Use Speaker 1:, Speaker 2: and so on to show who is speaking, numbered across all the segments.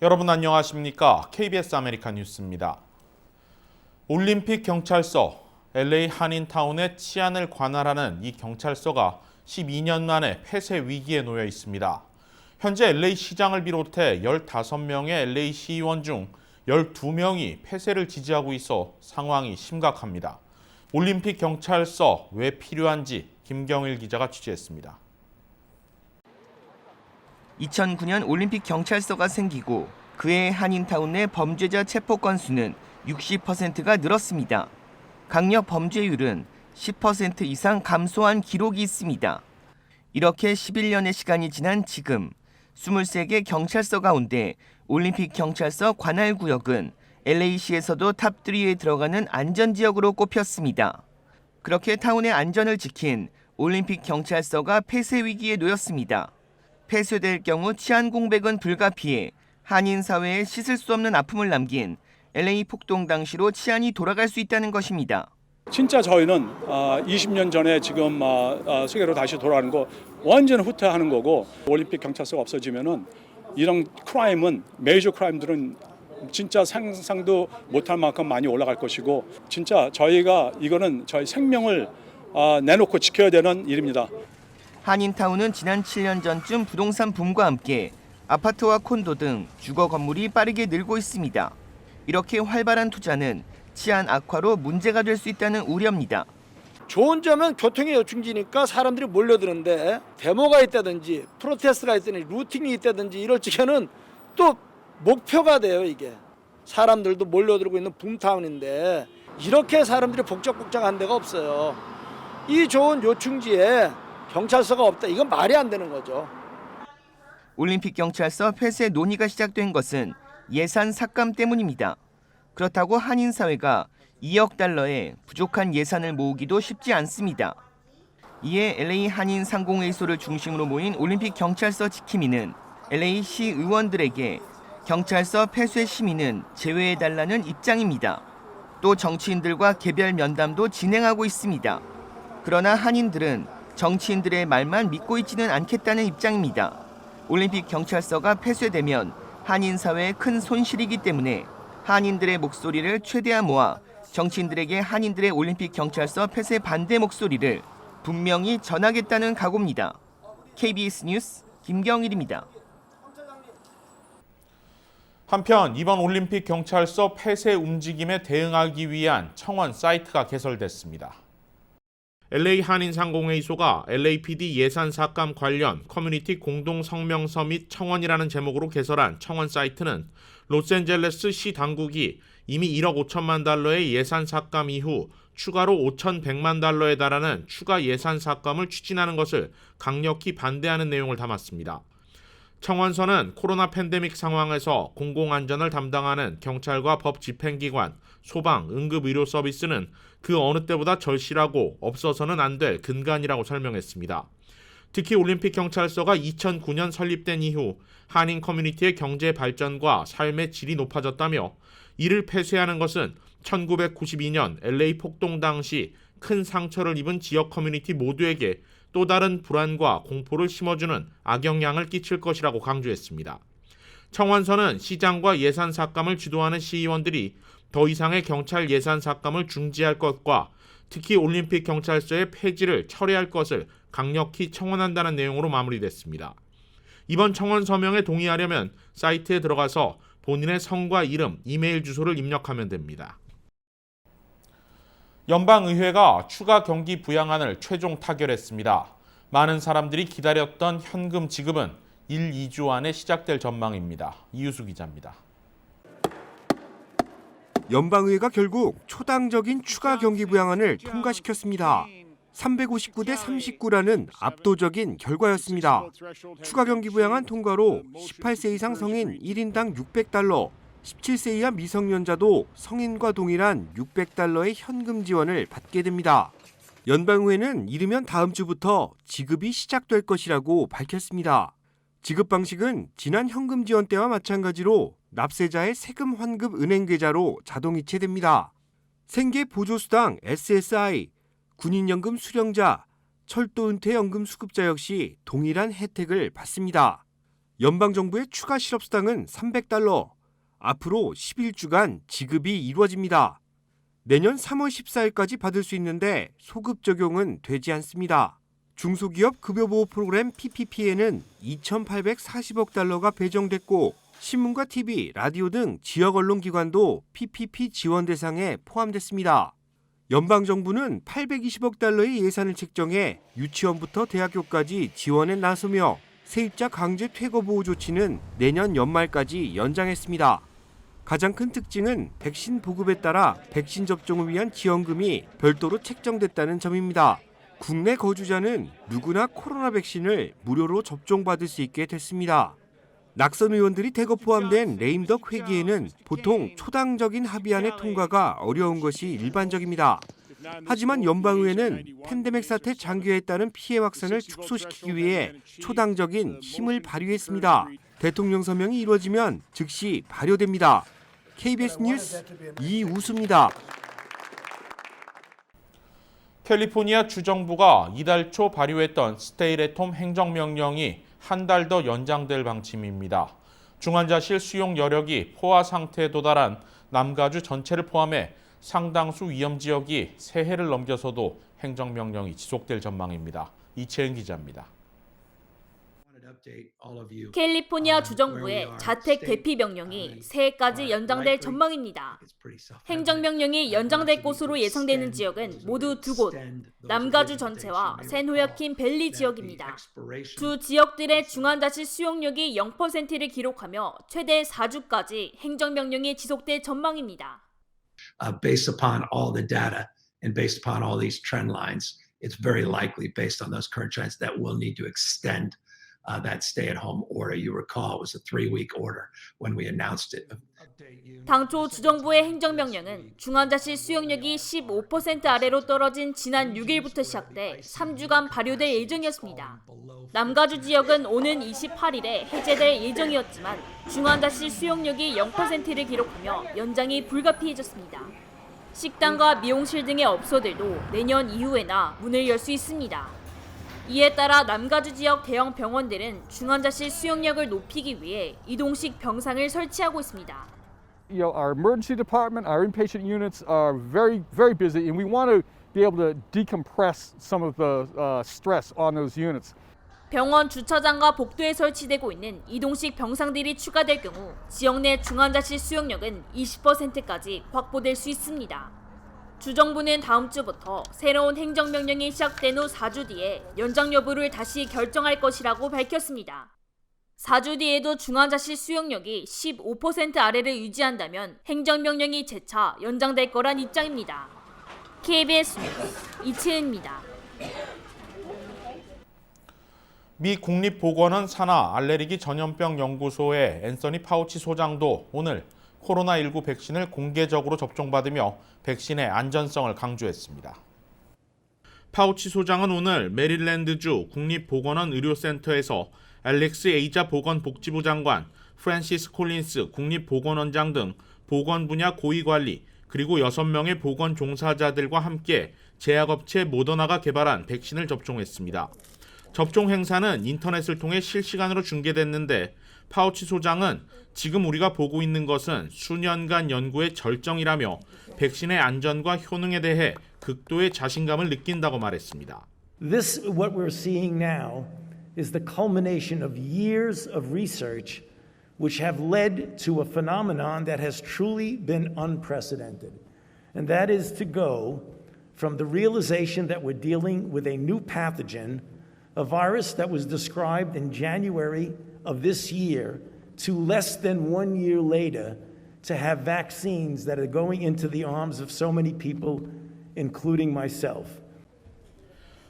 Speaker 1: 여러분 안녕하십니까? KBS 아메리카 뉴스입니다. 올림픽 경찰서, LA 한인타운의 치안을 관할하는 이 경찰서가 12년 만에 폐쇄 위기에 놓여 있습니다. 현재 LA 시장을 비롯해 15명의 LA 시의원 중 12명이 폐쇄를 지지하고 있어 상황이 심각합니다. 올림픽 경찰서 왜 필요한지 김경일 기자가 취재했습니다.
Speaker 2: 2009년 올림픽 경찰서가 생기고 그해 한인타운 내 범죄자 체포 건수는 60%가 늘었습니다. 강력 범죄율은 10% 이상 감소한 기록이 있습니다. 이렇게 11년의 시간이 지난 지금 23개 경찰서 가운데 올림픽 경찰서 관할 구역은 LA시에서도 탑3에 들어가는 안전지역으로 꼽혔습니다. 그렇게 타운의 안전을 지킨 올림픽 경찰서가 폐쇄 위기에 놓였습니다. 폐쇄될 경우 치안 공백은 불가피해 한인 사회에 씻을 수 없는 아픔을 남긴 LA 폭동 당시로 치안이 돌아갈 수 있다는 것입니다.
Speaker 3: 진짜 저희는 20년 전에 지금 세계로 다시 돌아가는 거 완전 후퇴하는 거고, 올림픽 경찰서가 없어지면은 이런 크라임은, 메이저 크라임들은 진짜 상상도 못할 만큼 많이 올라갈 것이고, 진짜 저희가 이거는 저희 생명을 내놓고 지켜야 되는 일입니다.
Speaker 2: 한인타운은 지난 7년 전쯤 부동산 붐과 함께 아파트와 콘도 등 주거 건물이 빠르게 늘고 있습니다. 이렇게 활발한 투자는 치안 악화로 문제가 될 수 있다는 우려입니다.
Speaker 4: 좋은 점은 교통의 요충지니까 사람들이 몰려드는데, 데모가 있다든지 프로테스트가 있다든지 루팅이 있다든지 이럴 적에는 또 목표가 돼요. 이게 사람들도 몰려들고 있는 붐타운인데 이렇게 사람들이 복작복작한 데가 없어요. 이 좋은 요충지에 경찰서가 없다, 이건 말이 안 되는 거죠.
Speaker 2: 올림픽 경찰서 폐쇄 논의가 시작된 것은 예산 삭감 때문입니다. 그렇다고 한인 사회가 2억 달러의 부족한 예산을 모으기도 쉽지 않습니다. 이에 LA 한인 상공회의소를 중심으로 모인 올림픽 경찰서 지킴이는 LA 시 의원들에게 경찰서 폐쇄 심의는 제외해달라는 입장입니다. 또 정치인들과 개별 면담도 진행하고 있습니다. 그러나 한인들은 정치인들의 말만 믿고 있지는 않겠다는 입장입니다. 올림픽 경찰서가 폐쇄되면 한인 사회에 큰 손실이기 때문에 한인들의 목소리를 최대한 모아 정치인들에게 한인들의 올림픽 경찰서 폐쇄 반대 목소리를 분명히 전하겠다는 각오입니다. KBS 뉴스 김경일입니다.
Speaker 1: 한편 이번 올림픽 경찰서 폐쇄 움직임에 대응하기 위한 청원 사이트가 개설됐습니다. LA 한인상공회의소가 LAPD 예산 삭감 관련 커뮤니티 공동 성명서 및 청원이라는 제목으로 개설한 청원 사이트는 로스앤젤레스 시 당국이 이미 1억 5천만 달러의 예산 삭감 이후 추가로 5,100만 달러에 달하는 추가 예산 삭감을 추진하는 것을 강력히 반대하는 내용을 담았습니다. 청원서는 코로나 팬데믹 상황에서 공공안전을 담당하는 경찰과 법 집행기관, 소방, 응급의료 서비스는 그 어느 때보다 절실하고 없어서는 안 될 근간이라고 설명했습니다. 특히 올림픽 경찰서가 2009년 설립된 이후 한인 커뮤니티의 경제 발전과 삶의 질이 높아졌다며 이를 폐쇄하는 것은 1992년 LA 폭동 당시 큰 상처를 입은 지역 커뮤니티 모두에게 또 다른 불안과 공포를 심어주는 악영향을 끼칠 것이라고 강조했습니다. 청원서는 시장과 예산 삭감을 주도하는 시의원들이 더 이상의 경찰 예산 삭감을 중지할 것과 특히 올림픽 경찰서의 폐지를 철회할 것을 강력히 청원한다는 내용으로 마무리됐습니다. 이번 청원 서명에 동의하려면 사이트에 들어가서 본인의 성과 이름, 이메일 주소를 입력하면 됩니다. 연방의회가 추가 경기 부양안을 최종 타결했습니다. 많은 사람들이 기다렸던 현금 지급은 1, 2주 안에 시작될 전망입니다. 이유수 기자입니다.
Speaker 5: 연방의회가 결국 초당적인 추가 경기 부양안을 통과시켰습니다. 359대 39라는 압도적인 결과였습니다. 추가 경기 부양안 통과로 18세 이상 성인 1인당 600달러, 17세 이하 미성년자도 성인과 동일한 600달러의 현금 지원을 받게 됩니다. 연방의회는 이르면 다음 주부터 지급이 시작될 것이라고 밝혔습니다. 지급 방식은 지난 현금 지원 때와 마찬가지로 납세자의 세금 환급 은행 계좌로 자동 이체됩니다. 생계 보조수당 SSI, 군인연금 수령자, 철도 은퇴 연금 수급자 역시 동일한 혜택을 받습니다. 연방정부의 추가 실업수당은 $300, 앞으로 11주간 지급이 이루어집니다. 내년 3월 14일까지 받을 수 있는데 소급 적용은 되지 않습니다. 중소기업 급여보호 프로그램 PPP에는 $2,840억 달러가 배정됐고 신문과 TV, 라디오 등 지역 언론기관도 PPP 지원 대상에 포함됐습니다. 연방정부는 $820억 달러의 예산을 책정해 유치원부터 대학교까지 지원에 나서며 세입자 강제 퇴거 보호 조치는 내년 연말까지 연장했습니다. 가장 큰 특징은 백신 보급에 따라 백신 접종을 위한 지원금이 별도로 책정됐다는 점입니다. 국내 거주자는 누구나 코로나 백신을 무료로 접종받을 수 있게 됐습니다. 낙선 의원들이 대거 포함된 레임덕 회기에는 보통 초당적인 합의안의 통과가 어려운 것이 일반적입니다. 하지만 연방의회는 팬데믹 사태 장기화에 따른 피해 확산을 축소시키기 위해 초당적인 힘을 발휘했습니다. 대통령 서명이 이루어지면 즉시 발효됩니다. KBS 뉴스 이우수입니다.
Speaker 1: 캘리포니아 주정부가 이달 초 발효했던 스테이 앳 홈 행정명령이 한 달 더 연장될 방침입니다. 중환자실 수용 여력이 포화 상태에 도달한 남가주 전체를 포함해 상당수 위험 지역이 새해를 넘겨서도 행정명령이 지속될 전망입니다. 이채은 기자입니다.
Speaker 6: 캘리포니아 주정부의 자택 대피 명령이 새해까지 연장될 전망입니다. 행정명령이 연장될 곳으로 예상되는 지역은 모두 2곳, 남가주 전체와 샌호야킨 밸리 지역입니다. 두 지역들의 중환자실 수용력이 0%를 기록하며 최대 4주까지 행정명령이 지속될 전망입니다.
Speaker 7: Based upon all the data and based upon all these trend lines, it's very likely based on those current trends that we'll need to extend that stay-at-home order. You recall it was a 3-week order when we announced it.
Speaker 6: 당초 주정부의 행정명령은 중환자실 수용력이 15% 아래로 떨어진 지난 6일부터 시작돼 3주간 발효될 예정이었습니다. 남가주 지역은 오는 28일에 해제될 예정이었지만 중환자실 수용력이 0%를 기록하며 연장이 불가피해졌습니다. 식당과 미용실 등의 업소들도 내년 이후에나 문을 열 수 있습니다. 이에 따라 남가주 지역 대형 병원들은 중환자실 수용력을 높이기 위해 이동식 병상을 설치하고 있습니다.
Speaker 8: Our emergency department, our inpatient units are very, very busy, and we want to be able to decompress some of the stress on those units.
Speaker 6: 병원 주차장과 복도에 설치되고 있는 이동식 병상들이 추가될 경우 지역 내 중환자실 수용력은 20%까지 확보될 수 있습니다. 주정부는 다음 주부터 새로운 행정명령이 시작된 후 4주 뒤에 연장 여부를 다시 결정할 것이라고 밝혔습니다. 4주 뒤에도 중환자실 수용력이 15% 아래를 유지한다면 행정명령이 재차 연장될 거란 입장입니다. KBS 뉴스 이채은입니다.
Speaker 1: 미 국립보건원 산하 알레르기 전염병 연구소의 앤서니 파우치 소장도 오늘 코로나19 백신을 공개적으로 접종받으며 백신의 안전성을 강조했습니다. 파우치 소장은 오늘 메릴랜드주 국립보건원 의료센터에서 알렉스 에이자 보건복지부 장관, 프랜시스 콜린스 국립보건원장 등 보건 분야 고위관리 그리고 6명의 보건 종사자들과 함께 제약업체 모더나가 개발한 백신을 접종했습니다. 접종 행사는 인터넷을 통해 실시간으로 중계됐는데 파우치 소장은 지금 우리가 보고 있는 것은 수년간 연구의 절정이라며 백신의 안전과 효능에 대해 극도의 자신감을 느낀다고 말했습니다.
Speaker 9: This, what we're seeing now, is the culmination of years of research which have led to a phenomenon that has truly been unprecedented. And that is to go from the realization that we're dealing with a new pathogen, a virus that was described in January of this year, to less than 1 year later to have vaccines that are going into the arms of so many people, including myself.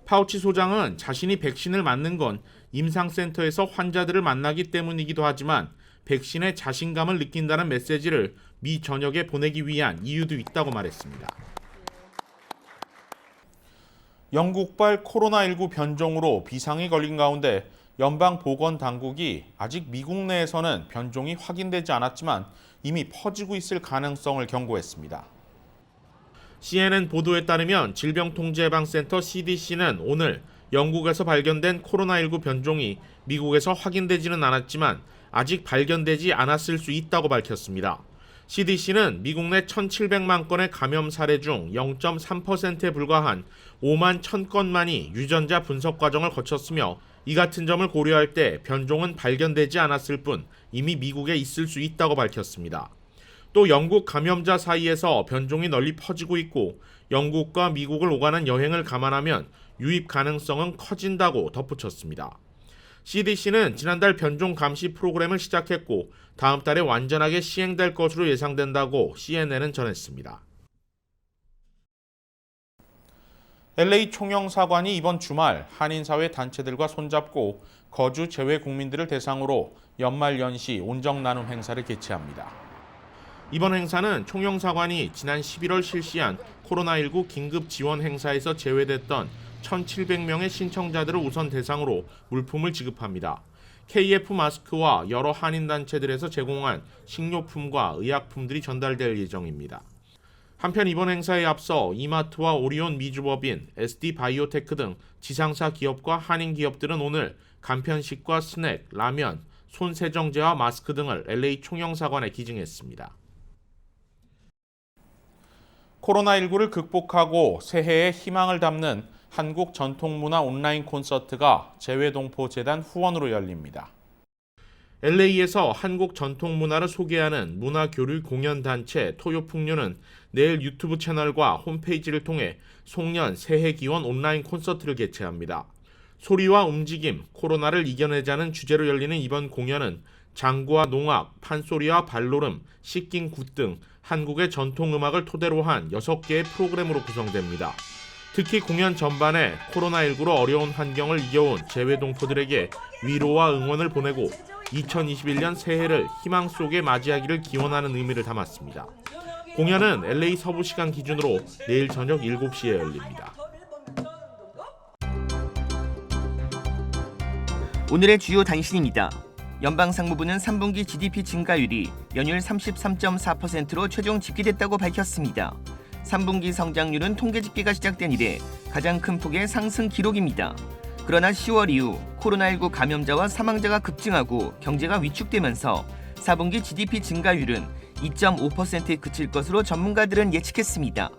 Speaker 1: 파우치 소장은 자신이 백신을 맞는 건 임상센터에서 환자들을 만나기 때문이기도 하지만 백신에 자신감을 느낀다는 메시지를 미 전역에 보내기 위한 이유도 있다고 말했습니다. 영국발 코로나19 변종으로 비상이 걸린 가운데 연방보건당국이 아직 미국 내에서는 변종이 확인되지 않았지만 이미 퍼지고 있을 가능성을 경고했습니다. CNN 보도에 따르면 질병통제예방센터 CDC는 오늘 영국에서 발견된 코로나19 변종이 미국에서 확인되지는 않았지만 아직 발견되지 않았을 수 있다고 밝혔습니다. CDC는 미국 내 1,700만 건의 감염 사례 중 0.3%에 불과한 5만 1,000건만이 유전자 분석 과정을 거쳤으며 이 같은 점을 고려할 때 변종은 발견되지 않았을 뿐 이미 미국에 있을 수 있다고 밝혔습니다. 또 영국 감염자 사이에서 변종이 널리 퍼지고 있고 영국과 미국을 오가는 여행을 감안하면 유입 가능성은 커진다고 덧붙였습니다. CDC는 지난달 변종 감시 프로그램을 시작했고 다음 달에 완전하게 시행될 것으로 예상된다고 CNN은 전했습니다. LA 총영사관이 이번 주말 한인사회 단체들과 손잡고 거주 재외 국민들을 대상으로 연말연시 온정 나눔 행사를 개최합니다. 이번 행사는 총영사관이 지난 11월 실시한 코로나19 긴급 지원 행사에서 제외됐던 1,700명의 신청자들을 우선 대상으로 물품을 지급합니다. KF 마스크와 여러 한인단체들에서 제공한 식료품과 의약품들이 전달될 예정입니다. 한편 이번 행사에 앞서 이마트와 오리온 미주법인, SD 바이오테크 등 지상사 기업과 한인 기업들은 오늘 간편식과 스낵, 라면, 손 세정제와 마스크 등을 LA 총영사관에 기증했습니다. 코로나19를 극복하고 새해에 희망을 담는 한국 전통문화 온라인 콘서트가 재외동포재단 후원으로 열립니다. LA에서 한국 전통문화를 소개하는 문화교류 공연단체 토요풍류는 내일 유튜브 채널과 홈페이지를 통해 송년 새해 기원 온라인 콘서트를 개최합니다. 소리와 움직임, 코로나를 이겨내자는 주제로 열리는 이번 공연은 장구와 농악, 판소리와 발노름, 씻긴 굿 등 한국의 전통음악을 토대로 한 6개의 프로그램으로 구성됩니다. 특히 공연 전반에 코로나19로 어려운 환경을 이겨온 재외동포들에게 위로와 응원을 보내고 2021년 새해를 희망 속에 맞이하기를 기원하는 의미를 담았습니다. 공연은 LA 서부 시간 기준으로 내일 저녁 7시에 열립니다.
Speaker 2: 오늘의 주요 단신입니다. 연방상무부는 3분기 GDP 증가율이 연율 33.4%로 최종 집계됐다고 밝혔습니다. 3분기 성장률은 통계 집계가 시작된 이래 가장 큰 폭의 상승 기록입니다. 그러나 10월 이후 코로나19 감염자와 사망자가 급증하고 경제가 위축되면서 4분기 GDP 증가율은 2.5%에 그칠 것으로 전문가들은 예측했습니다.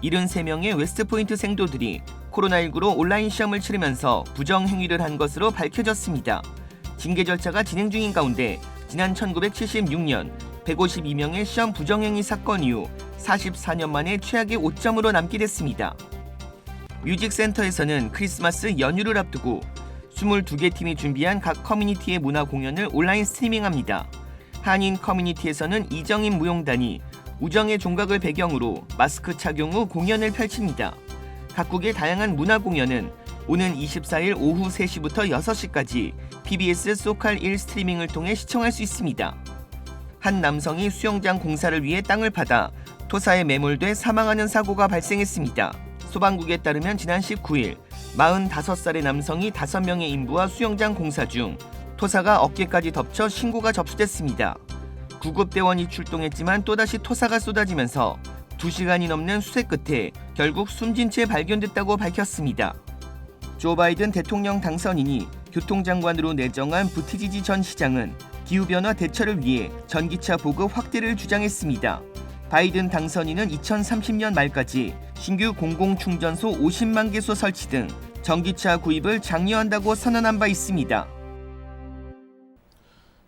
Speaker 2: 73명의 웨스트포인트 생도들이 코로나19로 온라인 시험을 치르면서 부정행위를 한 것으로 밝혀졌습니다. 징계 절차가 진행 중인 가운데 지난 1976년 152명의 시험 부정행위 사건 이후 44년 만에 최악의 5점으로 남게 됐습니다. 뮤직센터에서는 크리스마스 연휴를 앞두고 22개 팀이 준비한 각 커뮤니티의 문화 공연을 온라인 스트리밍합니다. 한인 커뮤니티에서는 이정인 무용단이 우정의 종각을 배경으로 마스크 착용 후 공연을 펼칩니다. 각국의 다양한 문화 공연은 오는 24일 오후 3시부터 6시까지 PBS 소칼 1 스트리밍을 통해 시청할 수 있습니다. 한 남성이 수영장 공사를 위해 땅을 파다 토사에 매몰돼 사망하는 사고가 발생했습니다. 소방국에 따르면 지난 19일 45살의 남성이 5명의 인부와 수영장 공사 중 토사가 어깨까지 덮쳐 신고가 접수됐습니다. 구급대원이 출동했지만 또다시 토사가 쏟아지면서 2시간이 넘는 수색 끝에 결국 숨진 채 발견됐다고 밝혔습니다. 조 바이든 대통령 당선인이 교통장관으로 내정한 부티지지 전 시장은 기후변화 대처를 위해 전기차 보급 확대를 주장했습니다. 바이든 당선인은 2030년 말까지 신규 공공충전소 50만 개소 설치 등 전기차 구입을 장려한다고 선언한 바 있습니다.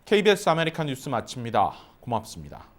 Speaker 1: KBS 아메리칸 뉴스 마칩니다. 고맙습니다.